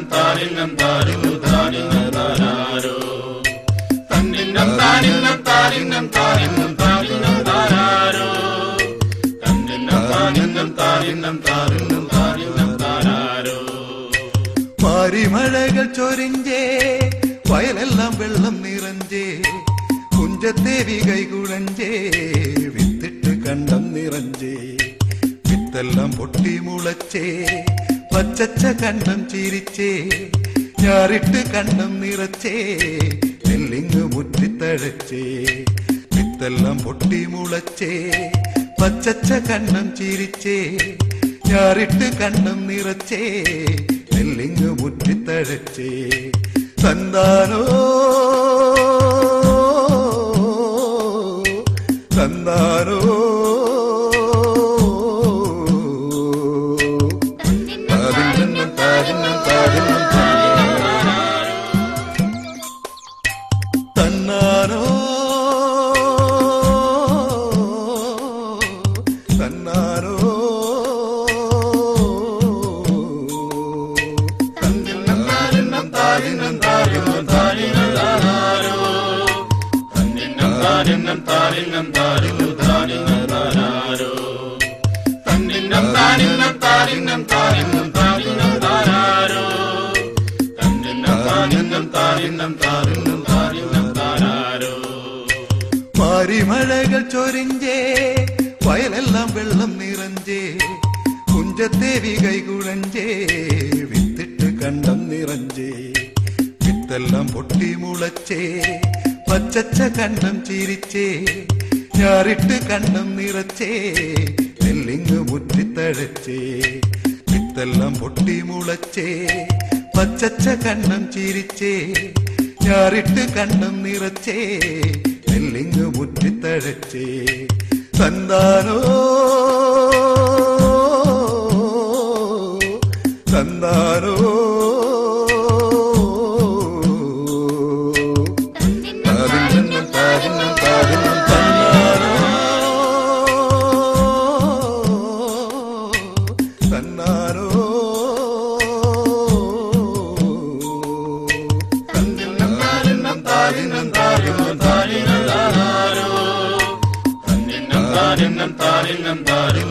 താനിന്നം താനിന്നം താരു താനിന്നം താരാരോ തന്നിന്നം താനിന്നം താനിന്നം താനിന്നം താനിന്നം താരാരോ തന്നിന്നം താനിന്നം താനിന്നം താനിന്നം താനിന്നം താരാരോ മാരിമഴകൾ ചൊരിഞ്ചേ വയലെല്ലാം വെള്ളം നിറഞ്ചേ കുഞ്ചത്തേവി കൈകുഴഞ്ചേ വിത്തിട്ട് കണ്ടം നിറഞ്ചേ വിത്തെല്ലാം പൊട്ടി മുളച്ചേ പച്ചച്ച കണ്ടം ചിരിച്ചേ ഞാറിട്ട് കണ്ടം നിറച്ചേ നെല്ലിങ്ങ് മുറ്റിത്തഴച്ചേ വിത്തെല്ലാം പൊട്ടി മുളച്ചേ പച്ചച്ച കണ്ടം ചിരിച്ചേ ഞാറിട്ട് കണ്ടം നിറച്ചേ നെല്ലിങ്ങ് മുറ്റിത്തഴച്ചേ തന്താനോ തന്താനോ തന്നാനോ തന്നാനോ തന്നിന്നം താനിന്നം താനിന്നം താനിന്നം താനിന്നം താരാരോ തന്നിന്നം താനിന്നം താനിന്നം താരു താനിന്നം താരാരോ തന്നിന്നം താനിന്നം താനിന്നം താനിന്നം താനിന്നം താരാരോ തന്നിന്നം താനിന്നം താനിന്നം താനിന്നം താനിന്നം താരാരോ മാരിമഴകൾ ചൊരിഞ്ചേ വയലെല്ലാം വെള്ളം നിറഞ്ചേ കുഞ്ചത്തേവി കൈകുഴഞ്ചേ വിത്തിട്ട് കണ്ടം നിറഞ്ചേ വിത്തെല്ലാം പൊട്ടി മുളച്ചേ പച്ചച്ച കണ്ടം ചിരിച്ചേ ഞാറിട്ട് കണ്ടം നിറച്ചേ നെല്ലിങ്ങ് മുറ്റിത്തഴച്ചേ വിത്തെല്ലാം പൊട്ടി മുളച്ചേ പച്ചച്ച കണ്ടം ചിരിച്ചേ ഞാറിട്ട് കണ്ടം നിറച്ചേ നെല്ലിങ്ങ് മുറ്റിത്തഴച്ചേ തന്താനോ തന്താനോ താനിന്നം താനിന്നം താനിന്നം തന്നാനോ തന്നാനോ തന്നിന്നം താനിന്നം താനിന്നം താനിന്നം താനിന്നം താരാരോ തന്നിന്നം താനിന്നം താനിന്നം താരു